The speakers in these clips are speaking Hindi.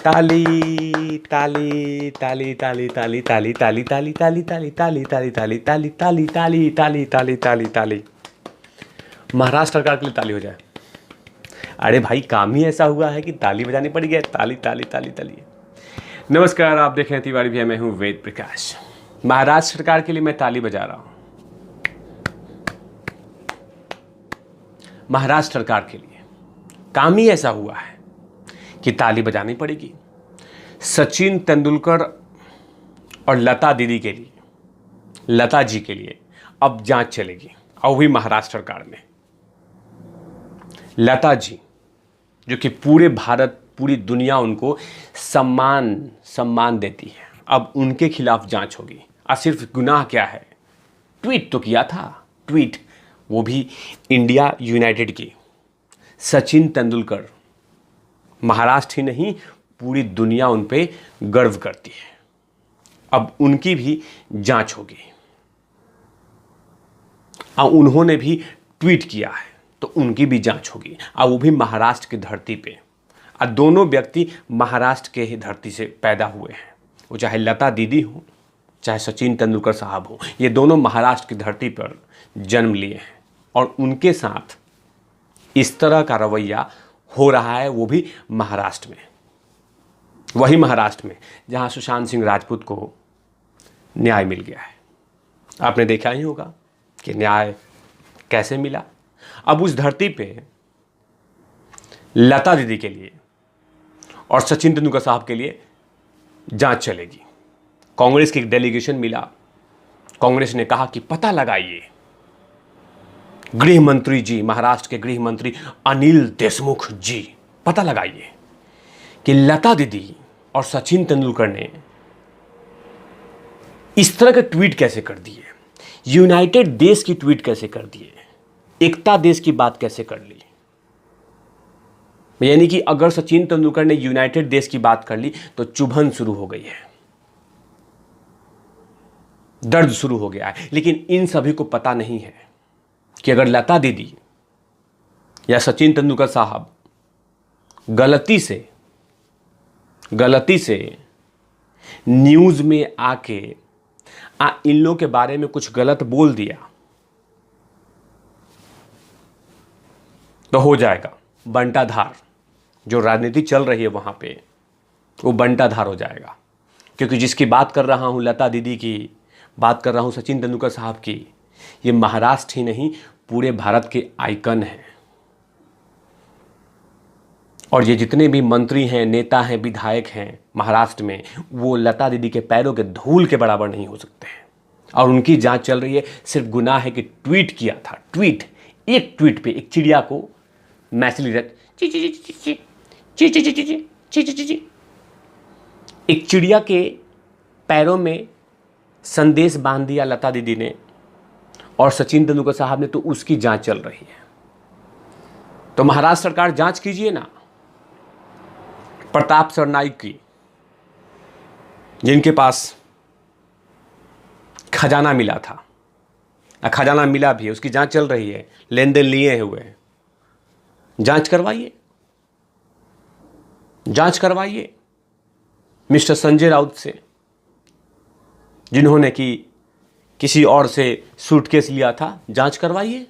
ताली ताली ताली ताली ताली ताली ताली ताली ताली ताली ताली ताली ताली ताली ताली ताली ताली ताली ताली ताली। महाराष्ट्र सरकार के लिए ताली हो जाए। अरे भाई काम ही ऐसा हुआ है कि ताली बजानी पड़ी है। ताली ताली ताली ताली। नमस्कार, आप देख रहे हैं तिवारी भैया, मैं हूं वेद प्रकाश। महाराष्ट्र सरकार के लिए मैं ताली बजा रहा हूं। महाराष्ट्र सरकार के लिए काम ही ऐसा हुआ है कि ताली बजानी पड़ेगी। सचिन तेंदुलकर और लता दीदी के लिए, लता जी के लिए अब जांच चलेगी, और भी महाराष्ट्र सरकार में। लता जी जो कि पूरे भारत, पूरी दुनिया उनको सम्मान देती है, अब उनके खिलाफ जांच होगी। और सिर्फ गुनाह क्या है, ट्वीट तो किया था, ट्वीट वो भी इंडिया यूनाइटेड की। सचिन तेंदुलकर, महाराष्ट्र ही नहीं पूरी दुनिया उन पे गर्व करती है। अब उनकी भी जांच होगी। और उन्होंने भी ट्वीट किया है तो उनकी भी जांच होगी, और वो भी महाराष्ट्र की धरती पे। और दोनों व्यक्ति महाराष्ट्र के ही धरती से पैदा हुए हैं, वो चाहे लता दीदी हो चाहे सचिन तेंदुलकर साहब हो, ये दोनों महाराष्ट्र की धरती पर जन्म लिए हैं। और उनके साथ इस तरह का रवैया हो रहा है, वो भी महाराष्ट्र में, वही महाराष्ट्र में जहां सुशांत सिंह राजपूत को न्याय मिल गया है। आपने देखा ही होगा कि न्याय कैसे मिला। अब उस धरती पे लता दीदी के लिए और सचिन तेंदुलकर साहब के लिए जांच चलेगी। कांग्रेस की एक डेलीगेशन मिला। कांग्रेस ने कहा कि पता लगाइए, गृह मंत्री जी, महाराष्ट्र के गृह मंत्री अनिल देशमुख जी, पता लगाइए कि लता दीदी और सचिन तेंदुलकर ने इस तरह के ट्वीट कैसे कर दिए, यूनाइटेड देश की ट्वीट कैसे कर दिए, एकता देश की बात कैसे कर ली। यानी कि अगर सचिन तेंदुलकर ने यूनाइटेड देश की बात कर ली तो चुभन शुरू हो गई है, दर्द शुरू हो गया है। लेकिन इन सभी को पता नहीं है कि अगर लता दीदी या सचिन तेंदुलकर साहब गलती से न्यूज में आके इन लोगों के बारे में कुछ गलत बोल दिया तो हो जाएगा बंटाधार। जो राजनीति चल रही है वहां पे, वो बंटाधार हो जाएगा। क्योंकि जिसकी बात कर रहा हूं, लता दीदी की बात कर रहा हूं, सचिन तेंदुलकर साहब की, ये महाराष्ट्र ही नहीं पूरे भारत के आइकन हैं। और ये जितने भी मंत्री हैं, नेता हैं, विधायक हैं महाराष्ट्र में, वो लता दीदी के पैरों के धूल के बराबर नहीं हो सकते हैं। और उनकी जांच चल रही है। सिर्फ गुनाह है कि ट्वीट किया था। एक ट्वीट पे एक चिड़िया को मैसेज लिखा, ची ची ची ची ची ची ची ची ची ची ची। एक चिड़िया के पैरों में संदेश बांध दिया लता दीदी ने और सचिन तेंदुलकर साहब ने, तो उसकी जांच चल रही है। तो महाराष्ट्र सरकार जांच कीजिए ना प्रताप सरनाईक की, जिनके पास खजाना मिला था, खजाना मिला भी है, उसकी जांच चल रही है, लेन देन लिए हुए हैं। जांच करवाइए मिस्टर संजय राउत से, जिन्होंने कि किसी और से सूटकेस लिया था। जांच करवाइए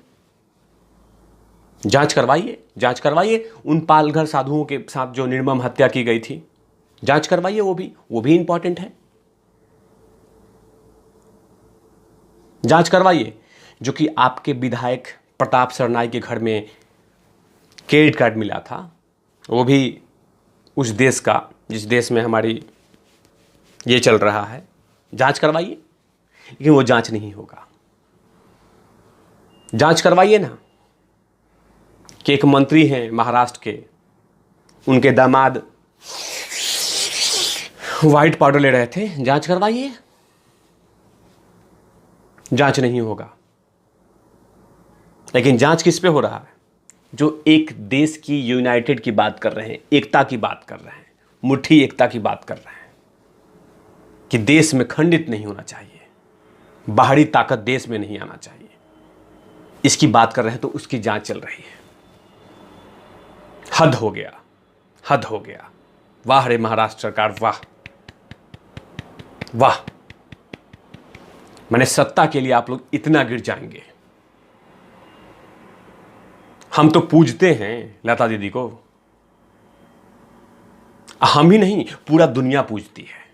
उन पालघर साधुओं के साथ जो निर्मम हत्या की गई थी। जांच करवाइए, वो भी इंपॉर्टेंट है। जांच करवाइए जो कि आपके विधायक प्रताप सरनाईक के घर में क्रेडिट कार्ड मिला था, वो भी उस देश का जिस देश में हमारी ये चल रहा है। जांच करवाइए, लेकिन वो जांच नहीं होगा। जांच करवाइए ना कि एक मंत्री हैं महाराष्ट्र के, उनके दामाद व्हाइट पाउडर ले रहे थे। जांच करवाइए, जांच नहीं होगा। लेकिन जांच किस पे हो रहा है? जो एक देश की यूनाइटेड की बात कर रहे हैं, एकता की बात कर रहे हैं, मुट्ठी एकता की बात कर रहे हैं कि देश में खंडित नहीं होना चाहिए, बाहरी ताकत देश में नहीं आना चाहिए, इसकी बात कर रहे हैं। तो उसकी जांच चल रही है। हद हो गया। वाह रे महाराष्ट्र सरकार, वाह वाह। मैंने सत्ता के लिए आप लोग इतना गिर जाएंगे। हम तो पूजते हैं लता दीदी को, हम ही नहीं पूरा दुनिया पूजती है।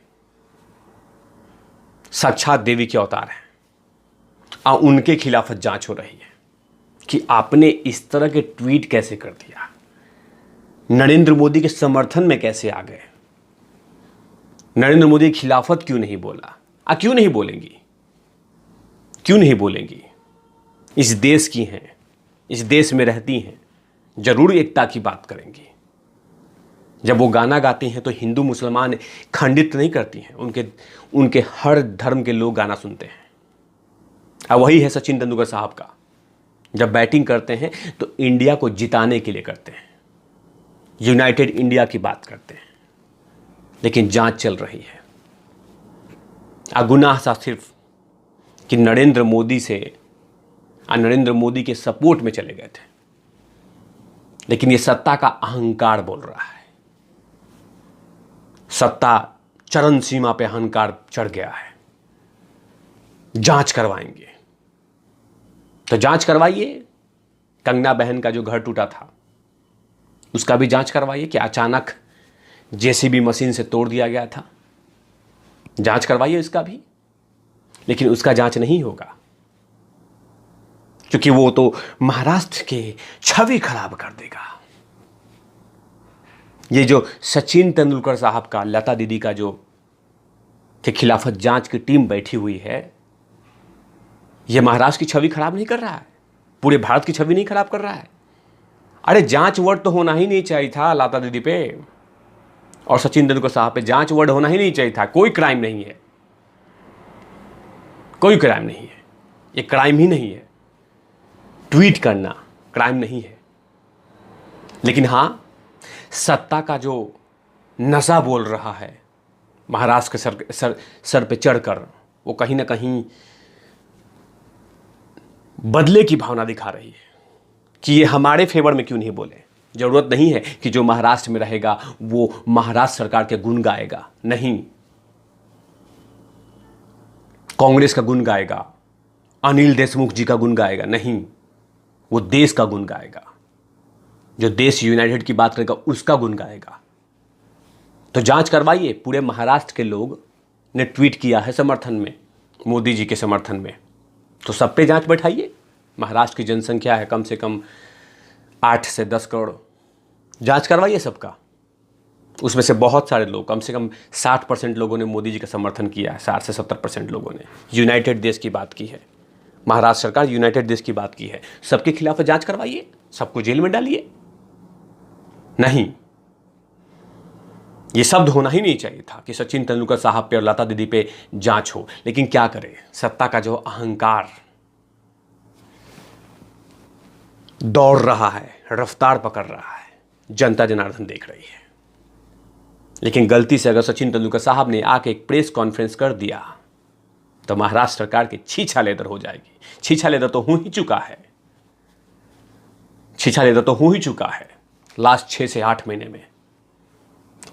साक्षात देवी के अवतार हैं। उनके खिलाफ जांच हो रही है कि आपने इस तरह के ट्वीट कैसे कर दिया, नरेंद्र मोदी के समर्थन में कैसे आ गए, नरेंद्र मोदी की खिलाफत क्यों नहीं बोला। क्यों नहीं बोलेंगी, क्यों नहीं बोलेंगी? इस देश की हैं, इस देश में रहती हैं, जरूर एकता की बात करेंगी। जब वो गाना गाती हैं तो हिंदू मुसलमान खंडित नहीं करती हैं, उनके हर धर्म के लोग गाना सुनते हैं। अब वही है सचिन तेंदुलकर साहब का, जब बैटिंग करते हैं तो इंडिया को जिताने के लिए करते हैं, यूनाइटेड इंडिया की बात करते हैं। लेकिन जांच चल रही है। गुनाह सा सिर्फ कि नरेंद्र मोदी के सपोर्ट में चले गए थे, लेकिन ये सत्ता का अहंकार बोल रहा है। सत्ता चरम सीमा पे अहंकार चढ़ गया है। जांच करवाएंगे तो जांच करवाइए। कंगना बहन का जो घर टूटा था उसका भी जांच करवाइए कि अचानक जेसीबी मशीन से तोड़ दिया गया था, जांच करवाइए इसका भी। लेकिन उसका जांच नहीं होगा क्योंकि वो तो महाराष्ट्र के छवि खराब कर देगा। ये जो सचिन तेंदुलकर साहब का, लता दीदी का जो के खिलाफ जांच की टीम बैठी हुई है, ये महाराष्ट्र की छवि खराब नहीं कर रहा है, पूरे भारत की छवि नहीं खराब कर रहा है। अरे जांच वर्ड तो होना ही नहीं चाहिए था लता दीदी पे और सचिन तेंदुलकर साहब पे, जांच वर्ड होना ही नहीं चाहिए था। कोई क्राइम नहीं है, कोई क्राइम नहीं है, ये क्राइम ही नहीं है। ट्वीट करना क्राइम नहीं है। लेकिन हां, सत्ता का जो नशा बोल रहा है महाराष्ट्र के सर पे चढ़कर, वो कहीं ना कहीं बदले की भावना दिखा रही है कि ये हमारे फेवर में क्यों नहीं बोले। जरूरत नहीं है कि जो महाराष्ट्र में रहेगा वो महाराष्ट्र सरकार के गुण गाएगा, नहीं, कांग्रेस का गुण गाएगा, अनिल देशमुख जी का गुण गाएगा, नहीं, वो देश का गुण गाएगा। जो देश यूनाइटेड की बात करेगा उसका गुण गाएगा। तो जांच करवाइए। पूरे महाराष्ट्र के लोग ने ट्वीट किया है समर्थन में, मोदी जी के समर्थन में, तो सब पे जांच बैठाइए। महाराष्ट्र की जनसंख्या है कम से कम 8 से 10 करोड़, जांच करवाइए सबका। उसमें से बहुत सारे लोग, कम से कम 60% लोगों ने मोदी जी का समर्थन किया है, 60 से 70% लोगों ने यूनाइटेड देश की बात की है। महाराष्ट्र सरकार यूनाइटेड देश की बात की है। सबके खिलाफ जांच करवाइए, सबको जेल में डालिए। नहीं, ये शब्द होना ही नहीं चाहिए था कि सचिन तेंदुलकर साहब पे और लता दीदी पे जांच हो। लेकिन क्या करें, सत्ता का जो अहंकार दौड़ रहा है, रफ्तार पकड़ रहा है, जनता जनार्दन देख रही है। लेकिन गलती से अगर सचिन तेंदुलकर साहब ने आके एक प्रेस कॉन्फ्रेंस कर दिया तो महाराष्ट्र सरकार की छीछा लेदर हो जाएगी। छीछा लेदर तो हो ही चुका है, छीछा लेदर तो हो ही चुका है लास्ट 6 से 8 महीने में।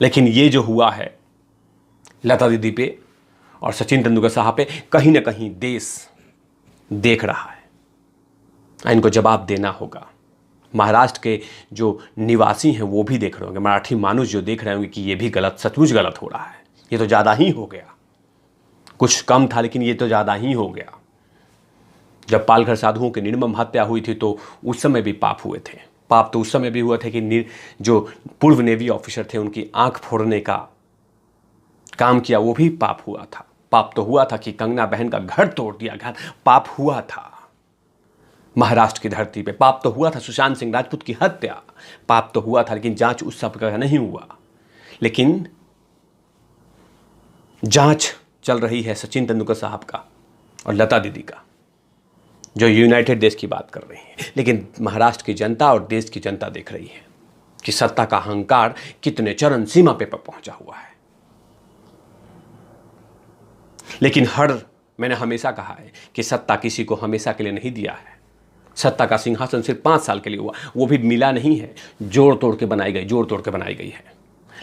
लेकिन ये जो हुआ है लता दीदी पे और सचिन तेंदुलकर साहब पे, कहीं ना कहीं देश देख रहा है, इनको जवाब देना होगा। महाराष्ट्र के जो निवासी हैं वो भी देख रहे होंगे, मराठी मानुष जो देख रहे होंगे कि ये भी गलत, सचमुच गलत हो रहा है, ये तो ज़्यादा ही हो गया। कुछ कम था लेकिन ये तो ज़्यादा ही हो गया। जब पालघर साधुओं की निर्मम हत्या हुई थी तो उस समय भी पाप हुए थे। पाप तो उस समय भी हुआ था कि जो पूर्व नेवी ऑफिसर थे उनकी आंख फोड़ने का काम किया, वो भी पाप हुआ था। पाप तो हुआ था कि कंगना बहन का घर तोड़ दिया गया, पाप हुआ था महाराष्ट्र की धरती पे। पाप तो हुआ था सुशांत सिंह राजपूत की हत्या, पाप तो हुआ था, लेकिन जांच उस सब का नहीं हुआ। लेकिन जांच चल रही है सचिन तेंदुलकर साहब का और लता दीदी का, जो यूनाइटेड देश की बात कर रही है। लेकिन महाराष्ट्र की जनता और देश की जनता देख रही है कि सत्ता का अहंकार कितने चरम सीमा पे पहुंचा हुआ है। लेकिन मैंने हमेशा कहा है कि सत्ता किसी को हमेशा के लिए नहीं दिया है। सत्ता का सिंहासन सिर्फ 5 साल के लिए हुआ, वो भी मिला नहीं है, जोड़ तोड़ के बनाई गई है।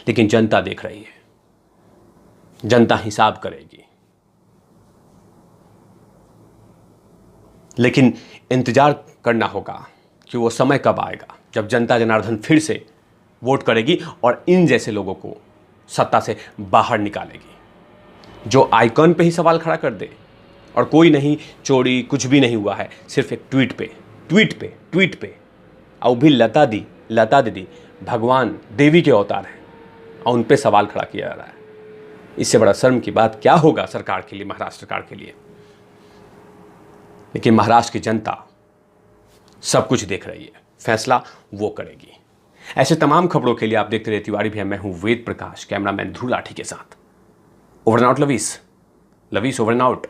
लेकिन जनता देख रही है, जनता हिसाब करेगी। लेकिन इंतजार करना होगा कि वो समय कब आएगा जब जनता जनार्दन फिर से वोट करेगी और इन जैसे लोगों को सत्ता से बाहर निकालेगी, जो आइकॉन पे ही सवाल खड़ा कर दे और कोई नहीं, चोरी कुछ भी नहीं हुआ है, सिर्फ एक ट्वीट पे और भी लता दीदी भगवान देवी के अवतार हैं और उन पे सवाल खड़ा किया जा रहा है। इससे बड़ा शर्म की बात क्या होगा सरकार के लिए, महाराष्ट्र सरकार के लिए। लेकिन महाराष्ट्र की जनता सब कुछ देख रही है, फैसला वो करेगी। ऐसे तमाम खबरों के लिए आप देखते रहिए तिवारी भैया। मैं हूं वेद प्रकाश, कैमरामैन ध्रुव लाठी के साथ। Over and out lovies over and out.